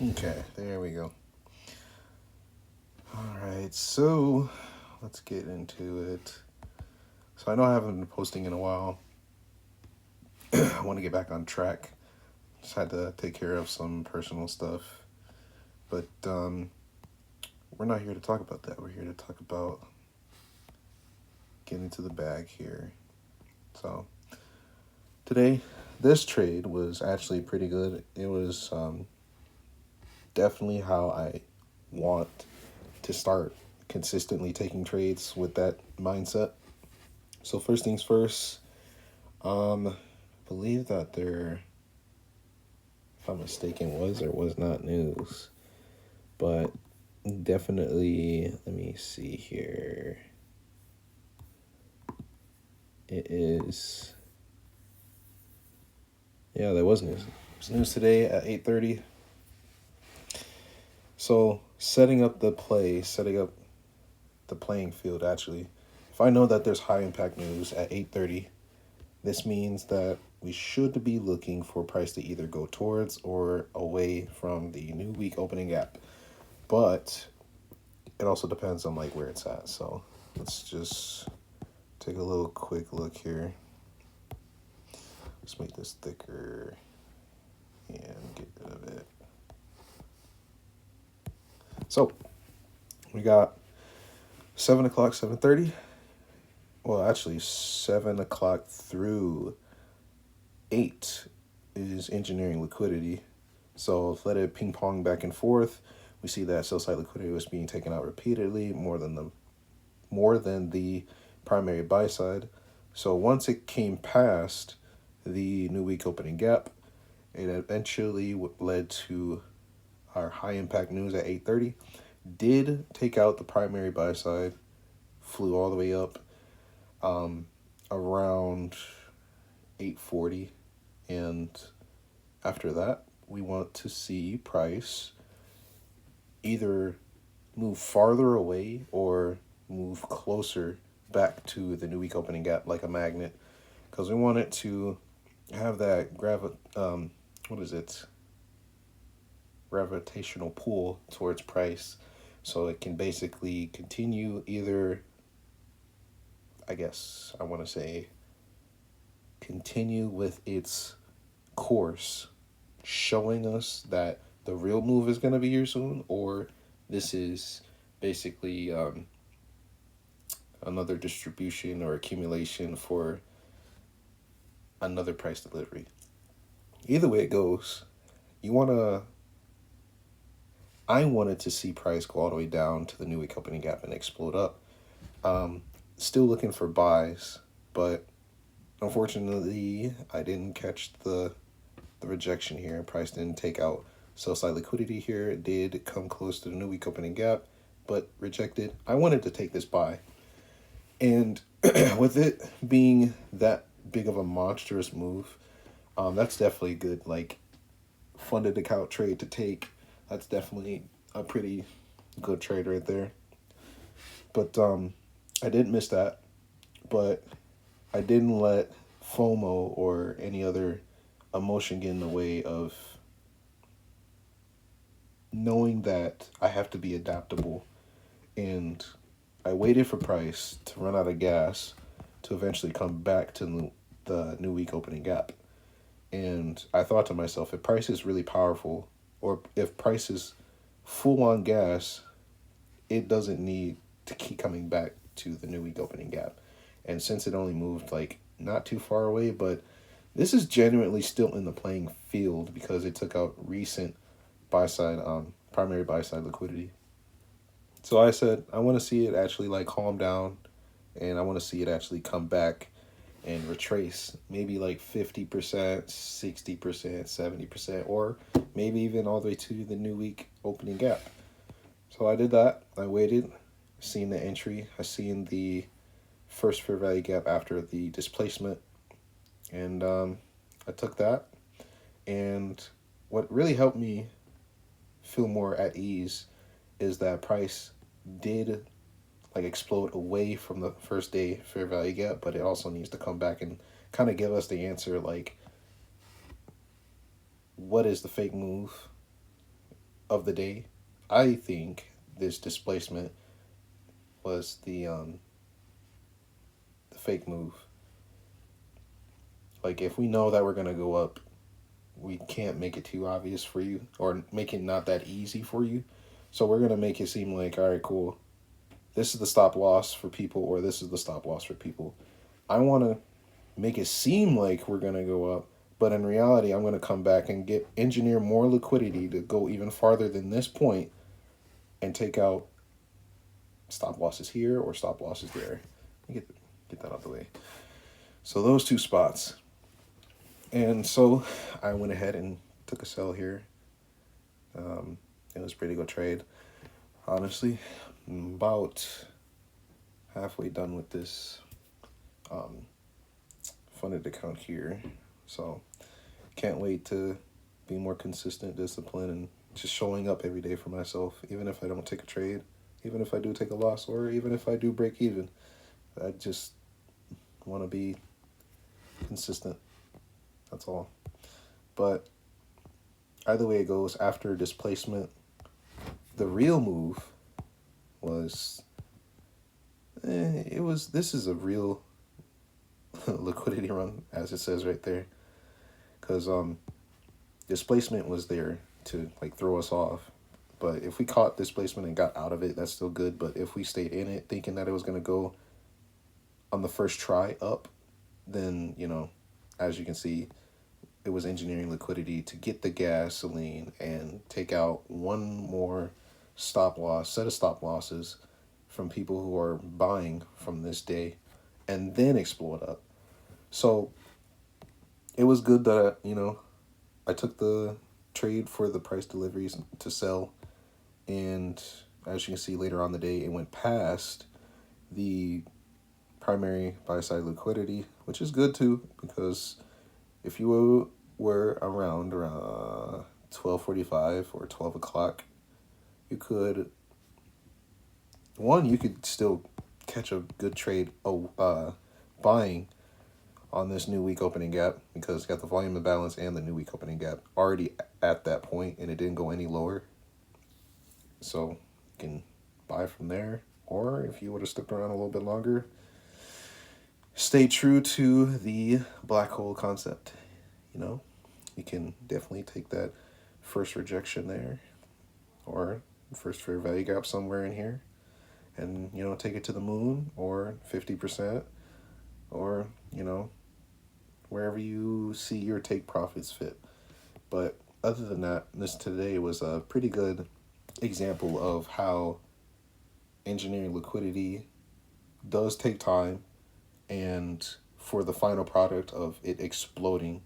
Okay, there we go. All right, so let's get into it. So I know I haven't been posting in a while. I want to get back on track. Just had to take care of some personal stuff. But we're not here to talk about that. We're here to talk about getting to the bag here. So today, this trade was actually pretty good. It was definitely how I want to start consistently taking trades with that mindset. So first things first, I believe that there, if I'm mistaken, was or was not news, but definitely, let me see here. It is, yeah, there was news. There's news today at 8:30. So setting up the playing field actually. If I know that there's high impact news at 8:30, this means that we should be looking for price to either go towards or away from the new week opening gap. But it also depends on like where it's at. So let's just take a little quick look here. Let's make this thicker and get rid of it. So we got 7 o'clock, 7:30. Well, actually 7 o'clock through 8 is engineering liquidity. So let it ping pong back and forth. We see that sell side liquidity was being taken out repeatedly, more than the primary buy side. So once it came past the new week opening gap, it eventually led to our high impact news at 8:30. Did take out the primary buy side, flew all the way up around 8:40, and after that we want to see price either move farther away or move closer back to the new week opening gap like a magnet, because we want it to have that what is it, gravitational pull towards price, so it can basically continue either, I guess I want to say, continue with its course, showing us that the real move is going to be here soon, or this is basically another distribution or accumulation for another price delivery. Either way it goes, you want to. I wanted to see price go all the way down to the new week opening gap and explode up. Still looking for buys, but unfortunately, I didn't catch the rejection here. Price didn't take out sell side liquidity here. It did come close to the new week opening gap, but rejected. I wanted to take this buy. And with it being that big of a monstrous move, that's definitely good, like, funded account trade to take. That's definitely a pretty good trade right there. But I didn't miss that. But I didn't let FOMO or any other emotion get in the way of knowing that I have to be adaptable. And I waited for price to run out of gas to eventually come back to the new week opening gap. And I thought to myself, if price is really powerful, or if price is full on gas, it doesn't need to keep coming back to the new week opening gap. And since it only moved like not too far away, but this is genuinely still in the playing field because it took out recent buy side, primary buy side liquidity. So I said, I want to see it actually like calm down, and I want to see it actually come back and retrace maybe like 50%, 60%, 70%, or maybe even all the way to the new week opening gap. So I did that. I waited, seen the entry, I seen the first fair value gap after the displacement, and I took that. And what really helped me feel more at ease is that price did like explode away from the first day fair value gap, but it also needs to come back and kind of give us the answer, like, what is the fake move of the day, I think this displacement was the fake move. Like if we know that we're gonna go up, we can't make it too obvious for you or make it not that easy for you. So we're gonna make it seem like, all right, cool. This is the stop loss for people, or this is the stop loss for people. I want to make it seem like we're gonna go up, but in reality, I'm gonna come back and engineer more liquidity to go even farther than this point, and take out stop losses here or stop losses there. Get that out of the way. So those two spots. And so I went ahead and took a sell here. It was a pretty good trade. Honestly, I'm about halfway done with this funded account here. So can't wait to be more consistent, disciplined, and just showing up every day for myself, even if I don't take a trade, even if I do take a loss, or even if I do break even. I just want to be consistent. That's all. But either way it goes, after displacement, the real move was, this is a real liquidity run, as it says right there. Because displacement was there to like throw us off. But if we caught displacement and got out of it, that's still good. But if we stayed in it thinking that it was going to go on the first try up, then, as you can see, it was engineering liquidity to get the gasoline and take out one more set of stop losses from people who are buying from this day and then explode up. So it was good that, I took the trade for the price deliveries to sell. And as you can see later on the day, it went past the primary buy-side liquidity, which is good too, because if you were around 12:45 or 12 o'clock, you could still catch a good trade buying on this new week opening gap, because it's got the volume imbalance and the new week opening gap already at that point, and it didn't go any lower. So you can buy from there, or if you would have stuck around a little bit longer, stay true to the black hole concept. You can definitely take that first rejection there, or first fair value gap somewhere in here, and take it to the moon, or 50%, or wherever you see your take profits fit. But other than that, this today was a pretty good example of how engineering liquidity does take time, and for the final product of it exploding,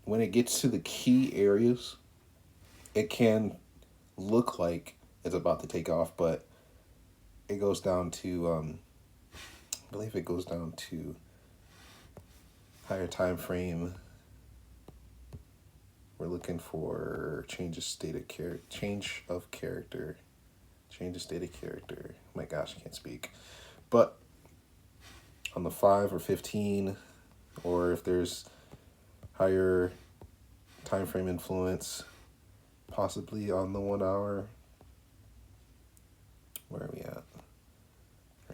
when it gets to the key areas, it can look like it's about to take off, but it goes down to I believe it goes down to higher time frame. We're looking for change of state of character. My gosh, I can't speak. But on the 5 or 15, or if there's higher time frame influence, possibly on the 1 hour. Where are we at?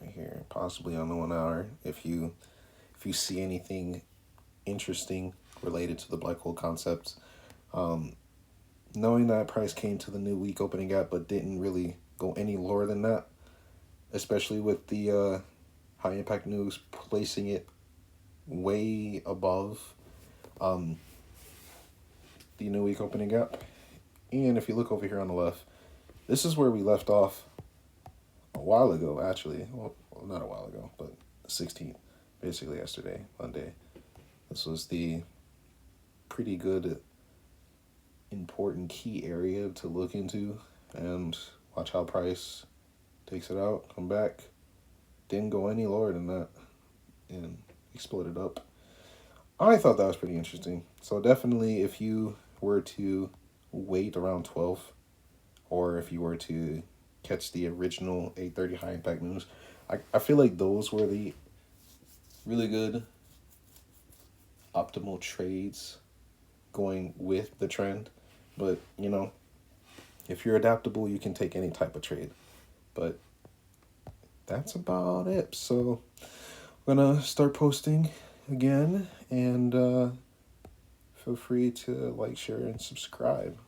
Right here, possibly on the 1 hour. If you see anything interesting related to the black hole concepts, knowing that price came to the new week opening gap but didn't really go any lower than that, especially with the high impact news placing it way above the new week opening gap. And if you look over here on the left, this is where we left off a while ago, actually. Well, not a while ago, but the 16th, basically yesterday, Monday. This was the pretty good, important key area to look into, and watch how price takes it out, come back. Didn't go any lower than that, and exploded up. I thought that was pretty interesting. So definitely, if you were to wait around 12, or if you were to catch the original 8:30 high impact news, I feel like those were the really good optimal trades going with the trend. But, you know, if you're adaptable, you can take any type of trade. But that's about it. So I'm going to start posting again, and feel free to like, share, and subscribe.